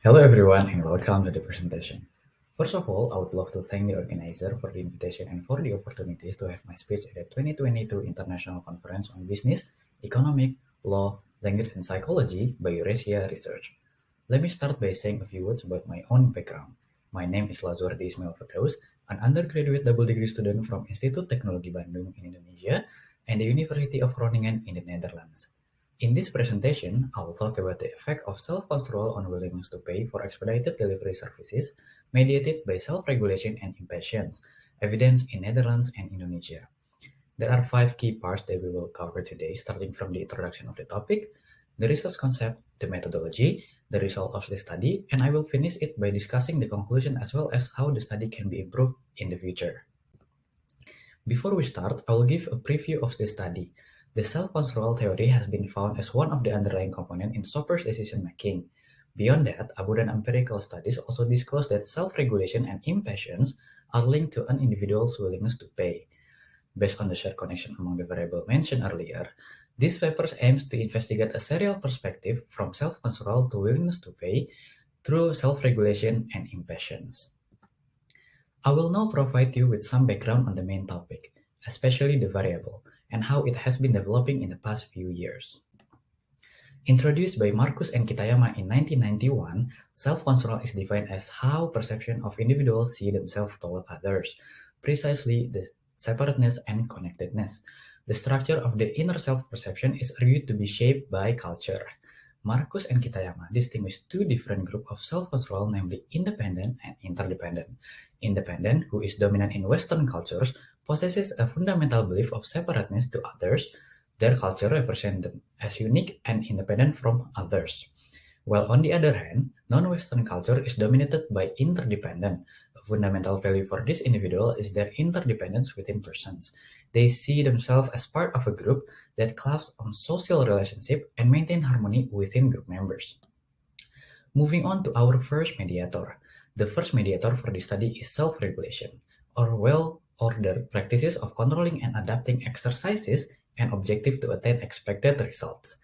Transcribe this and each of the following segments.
Hello everyone and welcome to the presentation. First of all, I would love to thank the organizer for the invitation and for the opportunities to have my speech at the 2022 International Conference on Business, Economic, Law, Language and Psychology by Eurasia Research. Let me start by saying a few words about my own background. My name is Lazuardi Ismail Firdaus, an undergraduate double degree student from Institut Teknologi Bandung in Indonesia and the University of Groningen in the Netherlands. In this presentation, I will talk about the effect of self-construal on willingness to pay for expedited delivery services mediated by self-regulation and impatience, evidenced in Netherlands and Indonesia. There are 5 key parts that we will cover today, starting from the introduction of the topic, the research concept, the methodology, the result of the study, and I will finish it by discussing the conclusion as well as how the study can be improved in the future. Before we start, I will give a preview of the study. The self-construal theory has been found as one of the underlying components in Soper's decision-making. Beyond that, abundant empirical studies also disclose that self-regulation and impatience are linked to an individual's willingness to pay. Based on the shared connection among the variables mentioned earlier, this paper aims to investigate a serial perspective from self-construal to willingness to pay through self-regulation and impatience. I will now provide you with some background on the main topic, especially the variable, and how it has been developing in the past few years. Introduced by Marcus and Kitayama in 1991, self-construal is defined as how perception of individuals see themselves toward others, precisely the separateness and connectedness. The structure of the inner self-perception is argued to be shaped by culture. Marcus and Kitayama distinguish two different groups of self-control, namely independent and interdependent. Independent, who is dominant in Western cultures, possesses a fundamental belief of separateness to others. Their culture represents them as unique and independent from others. While on the other hand, non-Western culture is dominated by interdependent. A fundamental value for this individual is their interdependence within persons. They see themselves as part of a group that claves on social relationship and maintain harmony within group members. Moving on to our first mediator. The first mediator for this study is self-regulation, or well-ordered practices of controlling and adapting exercises and objective to attain expected results.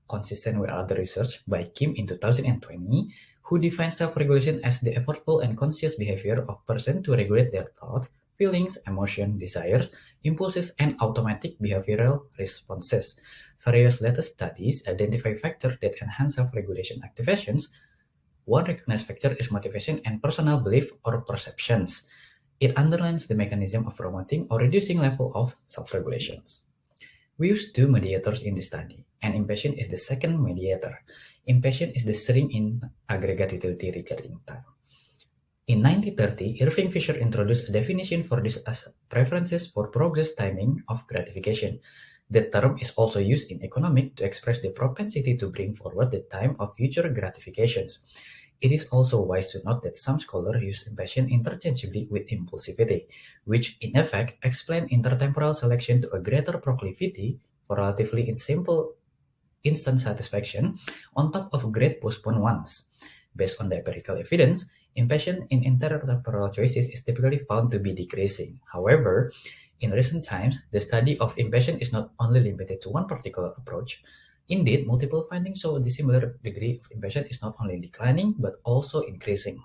Consistent with other research by Kim in 2020, who defines self-regulation as the effortful and conscious behavior of person to regulate their thoughts, feelings, emotions, desires, impulses, and automatic behavioral responses. Various latest studies identify factors that enhance self-regulation activations. One recognized factor is motivation and personal belief or perceptions. It underlines the mechanism of promoting or reducing level of self-regulations. We used two mediators in the study, and impatience is the second mediator. Impatience is the string in aggregate utility regarding time. In 1930, Irving Fisher introduced a definition for this as preferences for progress timing of gratification. The term is also used in economics to express the propensity to bring forward the time of future gratifications. It is also wise to note that some scholars use impatience interchangeably with impulsivity, which in effect explain intertemporal selection to a greater proclivity for relatively simple instant satisfaction on top of great postponed ones. Based on the empirical evidence, impatience in intertemporal choices is typically found to be decreasing. However, in recent times, the study of impatience is not only limited to one particular approach. Indeed, multiple findings show the similar degree of impatience is not only declining but also increasing.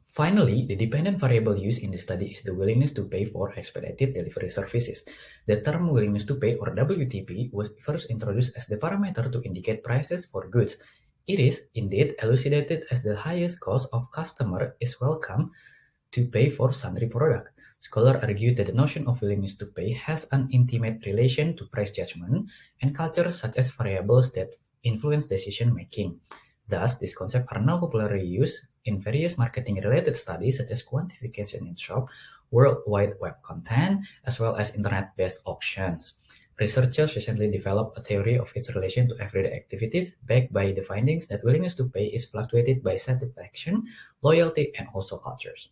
Finally, the dependent variable used in the study is the willingness to pay for expedited delivery services. The term willingness to pay, or WTP, was first introduced as the parameter to indicate prices for goods. It is, indeed, elucidated as the highest cost of customer is welcome to pay for sundry product. Scholars argue that the notion of willingness to pay has an intimate relation to price judgment and culture such as variables that influence decision making. Thus, these concepts are now popularly used in various marketing-related studies such as quantification in shop, World Wide Web content, as well as internet-based auctions. Researchers recently developed a theory of its relation to everyday activities, backed by the findings that willingness to pay is fluctuated by satisfaction, loyalty, and also cultures.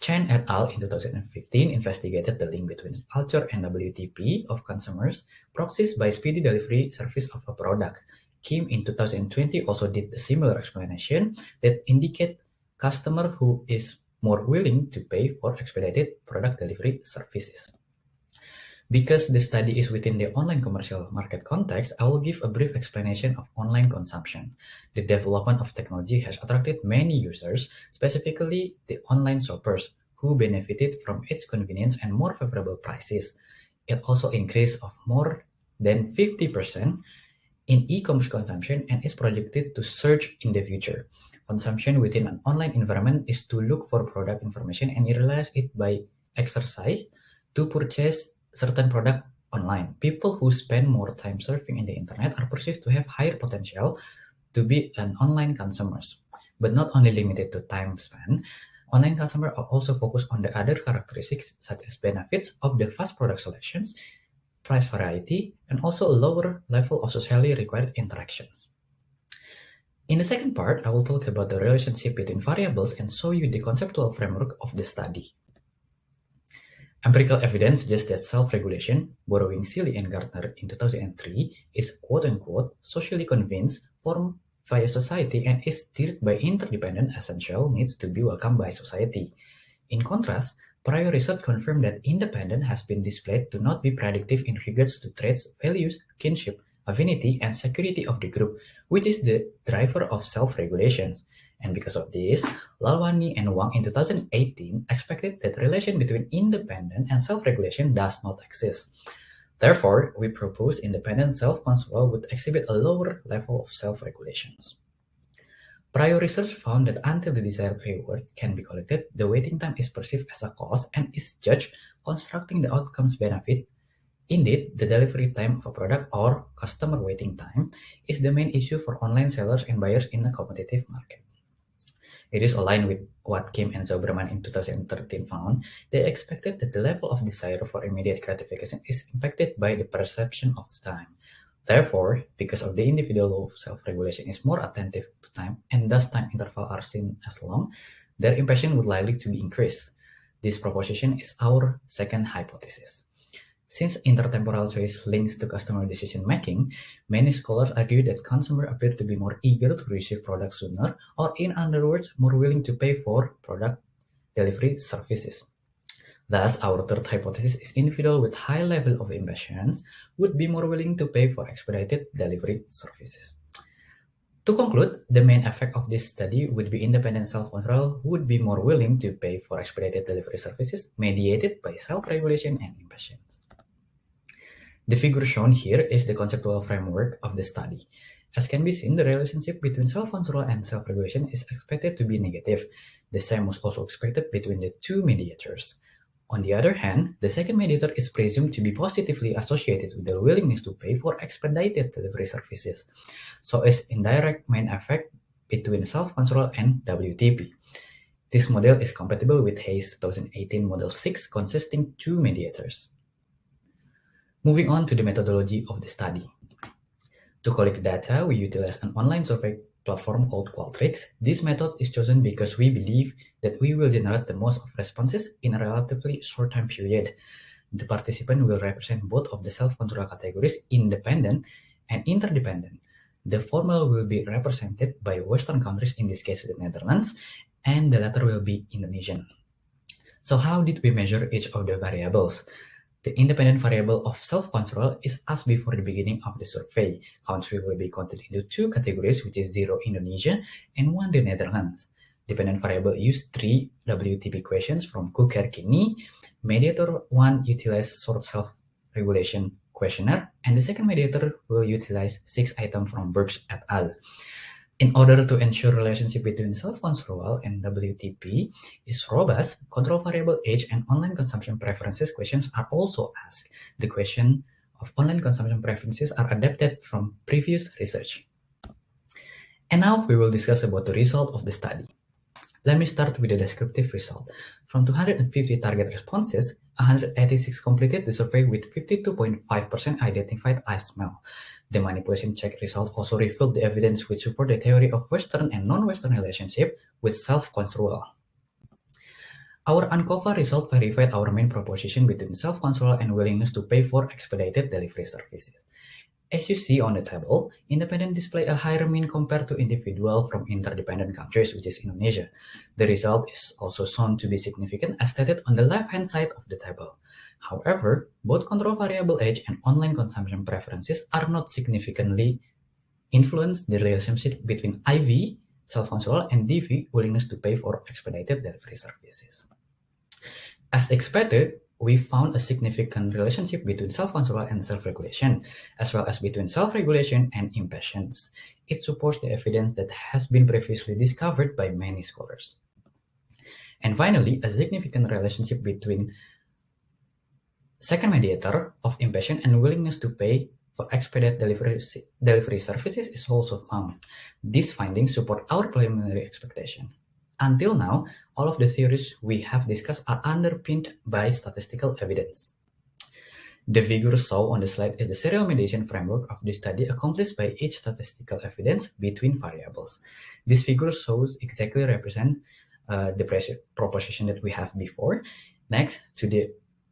Chen et al. In 2015 investigated the link between culture and WTP of consumers, proxies by speedy delivery service of a product. Kim in 2020 also did a similar explanation that indicate customer who is more willing to pay for expedited product delivery services. Because the study is within the online commercial market context, I will give a brief explanation of online consumption. The development of technology has attracted many users, specifically the online shoppers, who benefited from its convenience and more favorable prices. It also increased of more than 50% in e-commerce consumption and is projected to surge in the future. Consumption within an online environment is to look for product information and realize it by exercise to purchase certain product online. People who spend more time surfing in the internet are perceived to have higher potential to be an online consumers, but not only limited to time spent. Online consumers are also focused on the other characteristics such as benefits of the fast product selections, price variety, and also a lower level of socially required interactions. In the second part, I will talk about the relationship between variables and show you the conceptual framework of the study. Empirical evidence suggests that self-regulation, borrowing Seeley and Gardner in 2003, is quote-unquote socially convinced formed via society and is steered by interdependent essential needs to be welcomed by society. In contrast, prior research confirmed that independence has been displayed to not be predictive in regards to traits, values, kinship, affinity, and security of the group, which is the driver of self-regulations. And because of this, Lazuardi and Wang in 2018 expected that relation between independent and self-regulation does not exist. Therefore, we propose independent self-control would exhibit a lower level of self-regulations. Prior research found that until the desired reward can be collected, the waiting time is perceived as a cost and is judged constructing the outcomes benefit. Indeed, the delivery time of a product or customer waiting time is the main issue for online sellers and buyers in a competitive market. It is aligned with what Kim and Zoberman in 2013 found. They expected that the level of desire for immediate gratification is impacted by the perception of time. Therefore, because of the individual self-regulation is more attentive to time and thus time intervals are seen as long, their impatience would likely to be increased. This proposition is our second hypothesis. Since intertemporal choice links to customer decision-making, many scholars argue that consumers appear to be more eager to receive products sooner, or in other words, more willing to pay for product delivery services. Thus, our third hypothesis is individuals with high level of impatience would be more willing to pay for expedited delivery services. To conclude, the main effect of this study would be independent self-control would be more willing to pay for expedited delivery services mediated by self-regulation and impatience. The figure shown here is the conceptual framework of the study. As can be seen, the relationship between self-control and self-regulation is expected to be negative. The same was also expected between the two mediators. On the other hand, the second mediator is presumed to be positively associated with the willingness to pay for expedited delivery services, so is indirect main effect between self-control and WTP. This model is compatible with Hayes 2018 Model 6 consisting two mediators. Moving on to the methodology of the study. To collect data, we utilize an online survey platform called Qualtrics. This method is chosen because we believe that we will generate the most of responses in a relatively short time period. The participant will represent both of the self-control categories, independent and interdependent. The former will be represented by Western countries, in this case the Netherlands, and the latter will be Indonesian. So how did we measure each of the variables? The independent variable of self-control is asked before the beginning of the survey. Country will be counted into two categories, which is 0 Indonesia and 1 the Netherlands. Dependent variable use 3 WTP questions from Kukerkini. Mediator 1 utilize short self-regulation questionnaire, and the second mediator will utilize 6 items from Burks et al. In order to ensure relationship between self-control and WTP is robust, control variable age and online consumption preferences questions are also asked. The question of online consumption preferences are adapted from previous research. And now we will discuss about the result of the study. Let me start with the descriptive result. From 250 target responses, 186 completed the survey with 52.5% identified Ismail. The manipulation check result also revealed the evidence which support the theory of Western and non-Western relationship with self-control. Our uncover result verified our main proposition between self-control and willingness to pay for expedited delivery services. As you see on the table, independent display a higher mean compared to individual from interdependent countries, which is Indonesia. The result is also shown to be significant as stated on the left-hand side of the table. However, both control variable age and online consumption preferences are not significantly influence the relationship between IV, self-control, and DV, willingness to pay for expedited delivery services. As expected, we found a significant relationship between self-control and self-regulation, as well as between self-regulation and impatience. It supports the evidence that has been previously discovered by many scholars. And finally, a significant relationship between second mediator of impatience and willingness to pay for expedited delivery services is also found. These findings support our preliminary expectation. Until now, all of the theories we have discussed are underpinned by statistical evidence. The figure shown on the slide is the serial mediation framework of the study accomplished by each statistical evidence between variables. This figure shows exactly represent the proposition that we have before. Next to the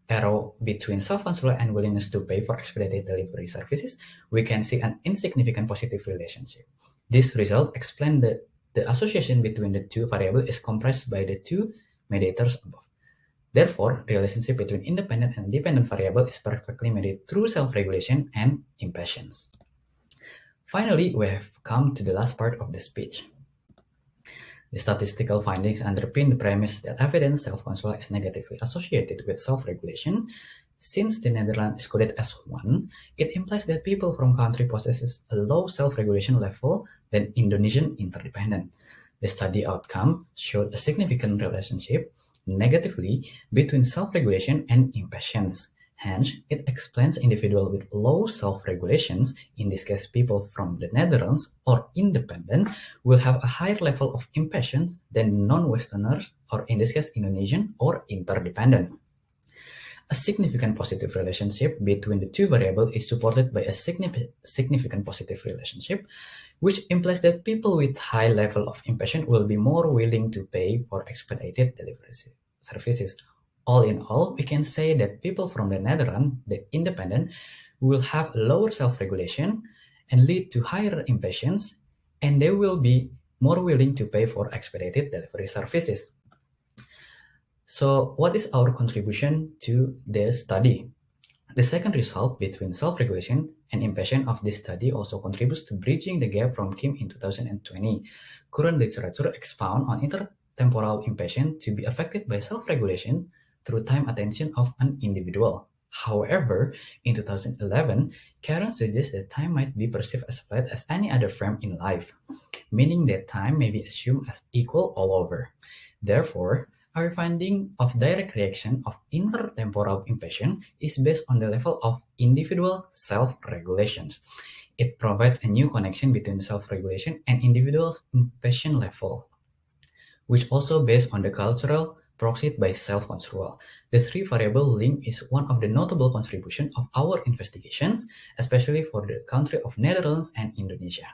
arrow between self-control and willingness to pay for expedited delivery services, we can see an insignificant positive relationship. This result explains that the association between the two variables is compressed by the two mediators above. Therefore, the relationship between independent and dependent variable is perfectly mediated through self-regulation and impatience. Finally, we have come to the last part of the speech. The statistical findings underpin the premise that evidence self-control is negatively associated with self-regulation. Since the Netherlands is coded as 1, it implies that people from country possesses a low self-regulation level than Indonesian interdependent. The study outcome showed a significant relationship negatively between self-regulation and impatience. Hence, it explains individuals with low self-regulations, in this case people from the Netherlands or independent, will have a higher level of impatience than non-Westerners, or in this case Indonesian or interdependent. A significant positive relationship between the two variables is supported by a significant positive relationship, which implies that people with high level of impatience will be more willing to pay for expedited delivery services. All in all, we can say that people from the Netherlands, the independent, will have lower self-regulation and lead to higher impatience, and they will be more willing to pay for expedited delivery services. So what is our contribution to the study? The second result between self-regulation and impatience of this study also contributes to bridging the gap from Kim in 2020. Current literature expound on intertemporal impatience to be affected by self-regulation through time attention of an individual. However, in 2011, Karen suggests that time might be perceived as flat as any other frame in life, meaning that time may be assumed as equal all over. Therefore, our finding of direct reaction of intertemporal impatience is based on the level of individual self-regulations. It provides a new connection between self-regulation and individual's impatience level, which also based on the cultural proxied by self-control. The three-variable link is one of the notable contributions of our investigations, especially for the country of Netherlands and Indonesia.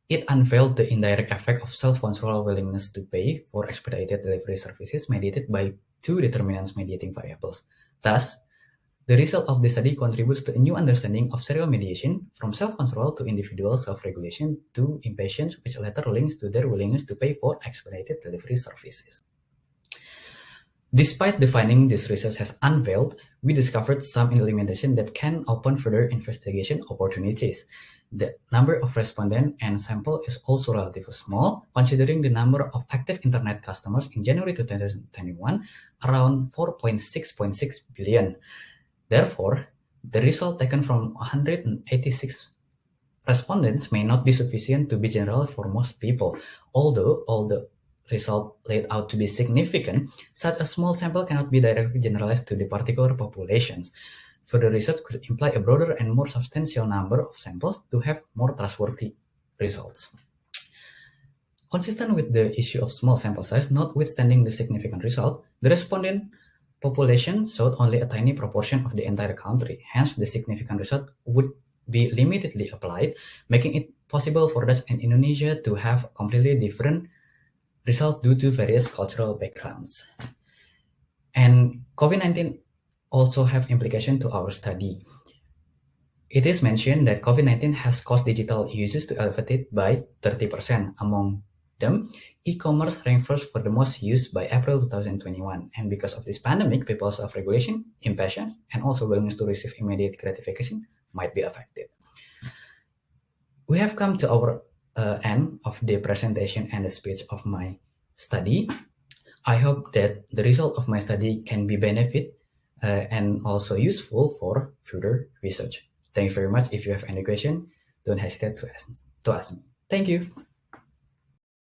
It unveiled the indirect effect of self-control willingness to pay for expedited delivery services mediated by two determinants mediating variables. Thus, the result of the study contributes to a new understanding of serial mediation from self-control to individual self-regulation to impatience, which later links to their willingness to pay for expedited delivery services. Despite the finding this research has unveiled, we discovered some limitations that can open further investigation opportunities. The number of respondents and sample is also relatively small, considering the number of active internet customers in January 2021, around 4.6 billion. Therefore, the result taken from 186 respondents may not be sufficient to be general for most people. Although all the result laid out to be significant, such a small sample cannot be directly generalized to the particular populations. Further research could imply a broader and more substantial number of samples to have more trustworthy results. Consistent with the issue of small sample size, notwithstanding the significant result, the respondent population showed only a tiny proportion of the entire country. Hence, the significant result would be limitedly applied, making it possible for Dutch and Indonesia to have completely different results due to various cultural backgrounds. And COVID-19 also have implication to our study. It is mentioned that COVID-19 has caused digital users to elevate by 30%. Among them, e-commerce ranked first for the most used by April 2021. And because of this pandemic, people's self-regulation, impatience, and also willingness to receive immediate gratification might be affected. We have come to our end of the presentation and the speech of my study. I hope that the result of my study can be benefit and also useful for further research. Thank you very much. If you have any question, don't hesitate to ask me. Thank you.